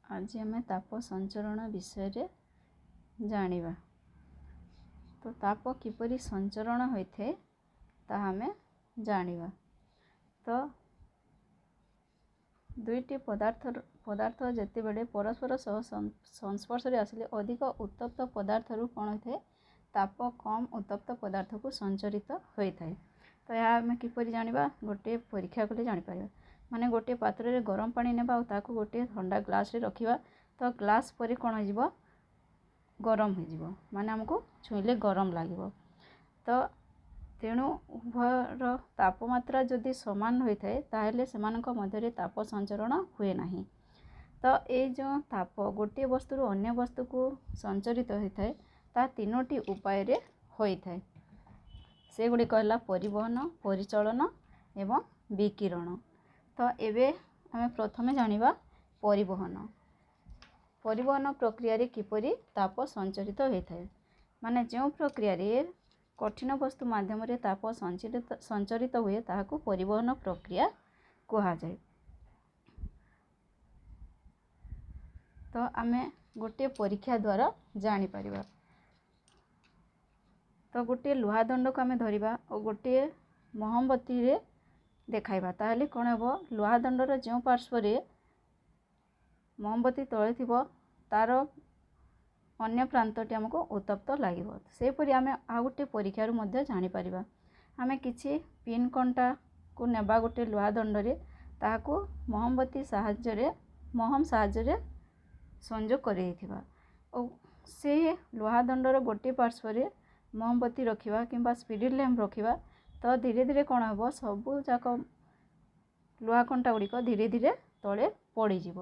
आज आम ताप संचरण विषय जानिबा। तो ताप किपरि संचरण होता है ताहा आम जानिबा। तो दुईटी पदार्थ जिते बड़े परस्पर सह संस्पर्श आसिले अधिक उत्तप्त पदार्थ कौन होता है ताप कम उत्तप्त पदार्थ को संचरित होता है। तो यह आम किपरि जानिबा गोटे परीक्षा कले जानिपर माने गोटे पात्र रे गरम पानी नेबा और ताकू गोटे ठंडा ग्लास रे रखिबा तो ग्लास परी कौन हो गरम हो माने हमको छुईले गरम लगे। तो तेणु उभयर तापमात्रा जदि समान होता है ताहले सेमानक मध्यरे ताप संचरण हुए नहीं। तो ये जो ताप गोटे वस्तु अन्य वस्तु को संचरित होता है ता तीनोटी उपाय रे होता है। से गुड़िक है परिवहन, परिचलन एवं विकिरण। तो एबे हमें प्रथमे जानिबा परिवहन। परिवहन प्रक्रिया रे किपरि ताप संचरित होता है माने जो प्रक्रिया रे कठिन वस्तु माध्यम रे ताप संचरित हुए ताहाकू परिवहन प्रक्रिया कहा जाए। तो आमे गोटे परीक्षा द्वारा जानी परिबा। तो गोटे लुहा दंड को आमे धरिबा और गोटे मोमबत्ती रे देखाइबा ताहले कौन हेबो लुहा दंडर जो पार्श्व रे मोमबत्ती तले थिबो तार अन्य प्रांतटी आमको उत्तप्त लगे। सेपरी आम आ गोटे परीक्षार मध्य जानीपर आम कि पिन कंटा को नेबा गोटे लुहा दंडे ताकू मोमबत्ती साहाय्य महम साहाय्य संजोग कर से लुहा दंडर गोटे पार्श्व रे मोमबत्ती रखिबा किंबा स्पिरिट लैंप रखिबा तो धीरे धीरे कौन हे सबू जाक लुहा कंटा गुड़िक धीरे धीरे तले पड़ीजिव।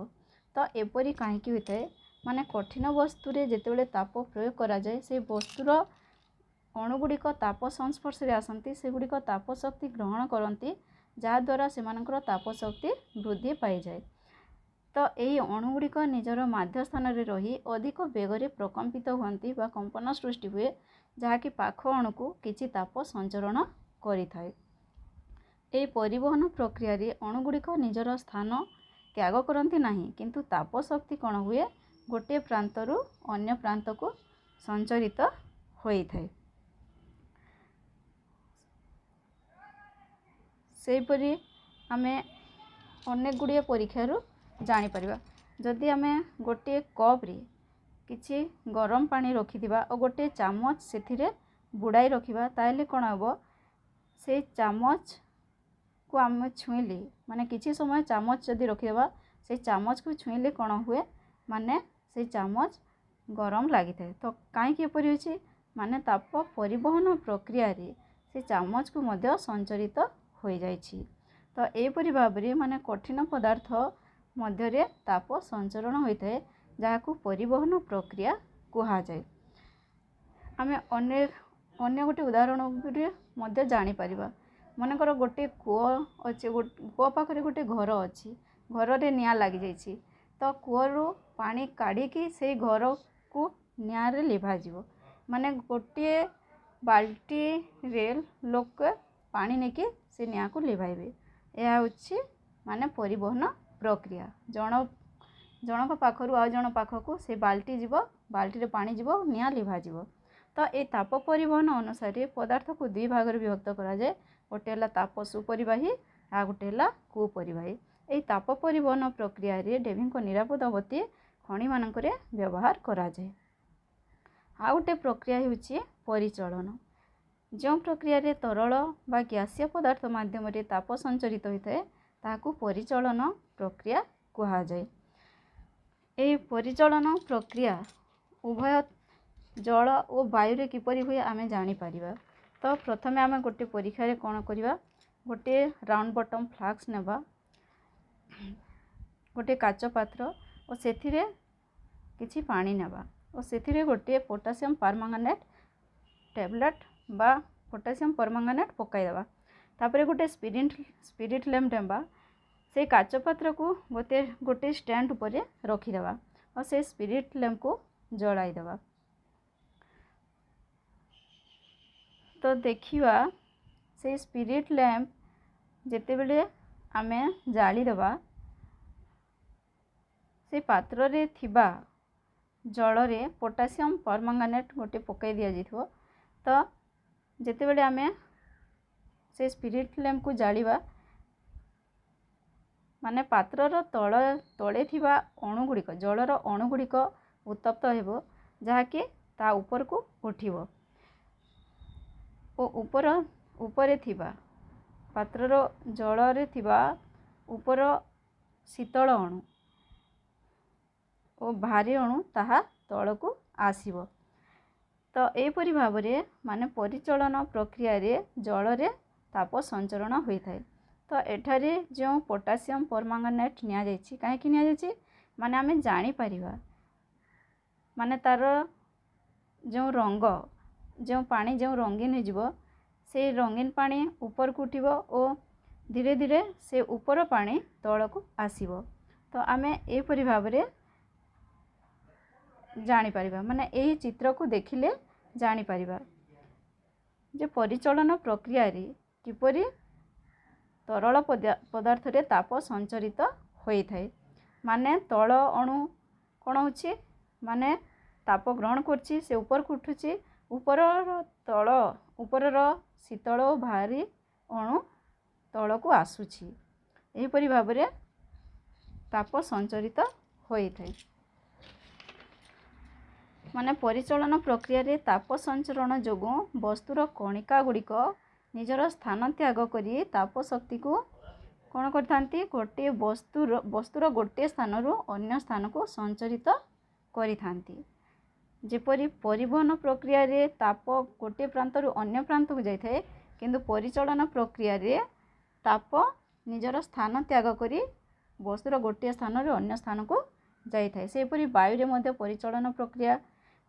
तो एपरी कहीं होता है माने कठिन वस्तु रे जेतेबेले ताप प्रयोग करा जाए से वस्तुर अणुगुड़िक ताप संस्पर्श रे आसंती से गुड़िक ताप शक्ति ग्रहण करती जहाद्वारा सेमानकर ताप शक्ति वृद्धि पाई जाए। तो यही अणुगुड़िक निजर मध्य स्थान रे रही अधिक बेगरे प्रकम्पित हुअन्ति बा कंपन सृष्टि हुए जहाँकि पाख अणु को किछि ताप संचरण करिथाए। एही परिवहन प्रक्रिया रे अणुगुड़िक निजर स्थान त्याग करती नहीं किंतु ताप शक्ति कौन हुए गोटे प्रांतरू अन्य प्रांत को संचरित होता है। सेपरी आमे अनेक गुड़िया परीक्षार जानीपर जदि आमे गोटे कप रे किछि गरम पानी रखिथिबा और गोटे चामच से बुड़ाई रखिबा ताहले कौन हेबो से चामच को आम छुईले माने किछि समय चामच जदि रखिदेबा से चामच को छुईले कौन हुए माने से चामच गरम लगी था। तो कहीं एपरी होछि माने ताप परिवहन प्रक्रिया रे से चामच को मध्य संचरित हो जाइछि। तो एपरी भाव रे माने कठिन पदार्थ मध्य रे ताप संचरण होता है जहाँकू परिवहन प्रक्रिया कहा जाए। आमे अन्य गोटे उदाहरण रे मध्य जानी परिबा मनकर गोटे कूଅ अच्छे कूଅ पाखरे गोटे घर अच्छी घर रे निआं लगी जाइछि तो कूअरु पानी काढ़ी से घर को निआं रे लिभाजिवो माने गोटे बाल्टी रे लोक पानी नेकी से निआं को लिभाइबे। यह होछि माने परिवहन प्रक्रिया जनक पाखरु आ जन पाखकू से बाल्टी जीव बाल्टी रे पानी जीव निआं लिभाजिवो। तो ये ताप परिवहन अनुसार पदार्थ को दुई भाग में विभक्त करा जाए गोटे है ताप सुपरिवाही आ गोटे है कुपरिवाही। यही ताप परिवहन प्रक्रिया रे डेवी को निरापद अवधि खनि मानक व्यवहार करा जाए। आ गोटे प्रक्रिया होछि परिचलन जो प्रक्रिया रे तरल बा गैसीय पदार्थ माध्यम रे ताप संचरित होता है ताकू परिचलन प्रक्रिया कहा जाए। यही परिचलन प्रक्रिया उभय जल और वायु रे किपरि हुए आमे जानी परिबा। तो प्रथमे आमे गोटे परीक्षा रे कौन करिबा गोटे राउंड बटम फ्लास्क नेबा गोटे काच पात्र और सेथिरे किछि पानी नेबा और सेथिरे गोटे पोटासियम परमांगनेट टैबलेट बा पोटासियम परमांगनेट पकाई देबा तापरे गोटे स्पिरिट लैंप नेबा से काच पात्र को गोटे स्टैंड ऊपर रखिदेबा और से स्पिरिट लैंप को जलाई देबा। तो देखिवा से स्पिरिट लैंप जेतेबेले आमे जाली देबा से पात्र रे थिबा जल रे पोटासियम परमांगानेट गोटे पकाई दिया जाइथिबो। तो जेतेबेले आमे से स्पिरिट लैम्प को जालिबा माने पात्रर तले थिबा अणु गुड़िक जलर अणु गुड़िक उत्तप्त हेबो जहाँकि ता ऊपर को उठिबो ओ ऊपर थिबा पात्रर जल रे थिबा ऊपर शीतल अणु ओ भारी अणु ताहा तल को आसीबो। तो एपरि भाव रे माने परिचालन प्रक्रिया रे जल रे ताप संचरण होता है। तो एठारे जो पोटासियम परमांगानेट निया जायछि काहेकि निया जायछि माने आमे जानि परिबा माने तार जो रंग जो पानी जो रंगीन हो जिवो से रंगीन पानी ऊपर को उठिबो ओ धीरे धीरे से ऊपर पानी तल को आसीबो। तो आमे एपरि भाव रे जानि परिबा माने एही चित्र को देखिले जानि परिबा जे परिचालन प्रक्रिया रे किपरि तरल पदार्थ रे ताप संचरित होता है। माने तल अणु कौन होछि माने ताप ग्रहण करछि से ऊपर को उठुछि ऊपर तल ऊपर शीतल और भारी अणु तल को आसुछि एहीपरि भाव रे ताप संचरित होता है। माने परिचालन प्रक्रिया रे ताप संचरण जोगु वस्तुर कणिका गुड़िक निजर स्थान त्याग करी ताप शक्ति को कौन करथांती गोटे वस्तुर गोटे स्थान रु अन्य स्थान को संचरित करिथांती। जेपरि परिवहन प्रक्रिया रे ताप गोटे प्रांत रु अन्य प्रांत को जाइए किंतु परिचालन प्रक्रिया रे ताप निजर स्थान त्याग करी वस्तुर गोटे स्थान रु अन्य स्थान को जाइए। सेपरि वायु रे मध्य परिचालन प्रक्रिया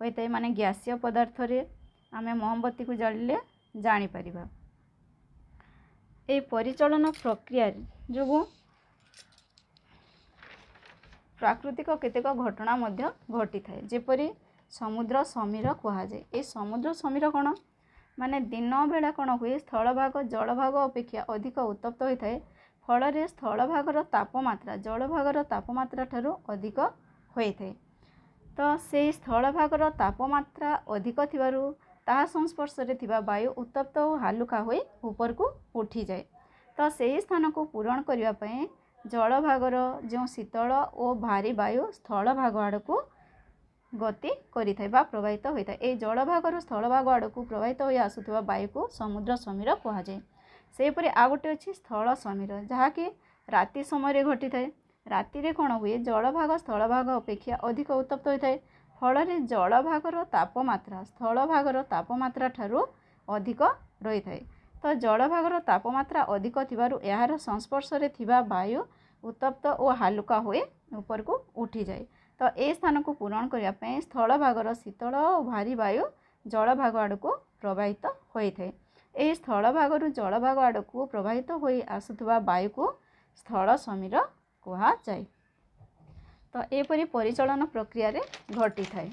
होता है माने गैसीय पदार्थ रे आमे मोमबत्ती को जालिले जानि परिबा। ए परिचालन प्रक्रिया जो प्राकृतिक केतेक घटना मध्य घटी थाए जेपरि समुद्र समीर कहा जाए। ए समुद्र समीर कौन माने दिन बेला कौन हुए स्थल भाग जल भाग अपेक्षा अधिक उत्तप्त होता है फल स्थल भागर तापमात्रा जल भागर तापमात्रा ठारू अधिक होता है। तो से स्थल भागर तापमात्रा अधिक थिबारु ताहा संस्पर्श रे थिबा वायु उत्तप्त और हालुका होई ऊपर को उठी जाए। तो सही स्थान को पूरण करने पई जल भागर जो शीतल और भारी वायु स्थल भाग आड़ को गति करिथाय बा प्रवाहित होता है। ए जल भागर स्थल भाग आड़ को प्रवाहित हो आसुथबा वायु को समुद्र समीर कहा जाए। सेपरि आ गोटे अछि स्थल समीर जहाँकि राति समय घटी थाए। राति रे कौन हुए जल भाग स्थल भाग अपेक्षा अधिक उत्तप्त होता है फल जल भागर तापमात्रा स्थल भागर तापमात्रा ठारू अधिक रही थाए। तो जल भागर तापमात्रा अधिक थिबारु यार संस्पर्श रे थिबा वायु उत्तप्त और हालुका होए ऊपर को उठी जाए। तो ए स्थान को पूरण करने पे स्थल भागर शीतल और भारी वायु जल भाग आड़ को प्रवाहित होता है। ए स्थल भागर जल भाग आड़ को प्रवाहित हो आसुथबा वायु को स्थल समीर कहा जाए। तो एपरि परिचालन प्रक्रिया रे घटी थाए।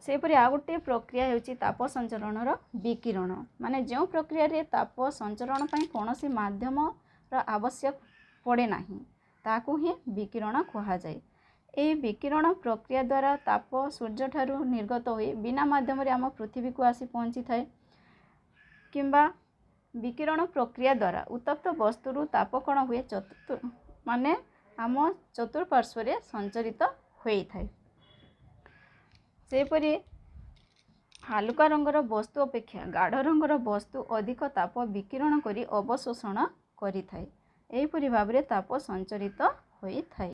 सेपरि आ गोटे प्रक्रिया हेउची ताप संचरणर विकिरण माने जो प्रक्रिया रे ताप संचरण पई कोनोसी माध्यम र आवश्यक पड़े नाही ताकू ही विकिरण कहा जाए। ए विकिरण प्रक्रिया द्वारा ताप सूर्य ठारू निर्गत होई बिना माध्यम रे आम पृथ्वी को आसी पहुंची थाए किंबा विकिरण प्रक्रिया द्वारा उत्तप्त वस्तुरु ताप कण हुए माने आम चतुर्पार्श्व रे संचरित होई थाए। सेपरि हालुका रंगर वस्तु अपेक्षा गाढ़ रंगर वस्तु अधिक ताप विकिरण करी अवशोषण करि थाए। एहिपरि भाव रे ताप संचरित होई थाए।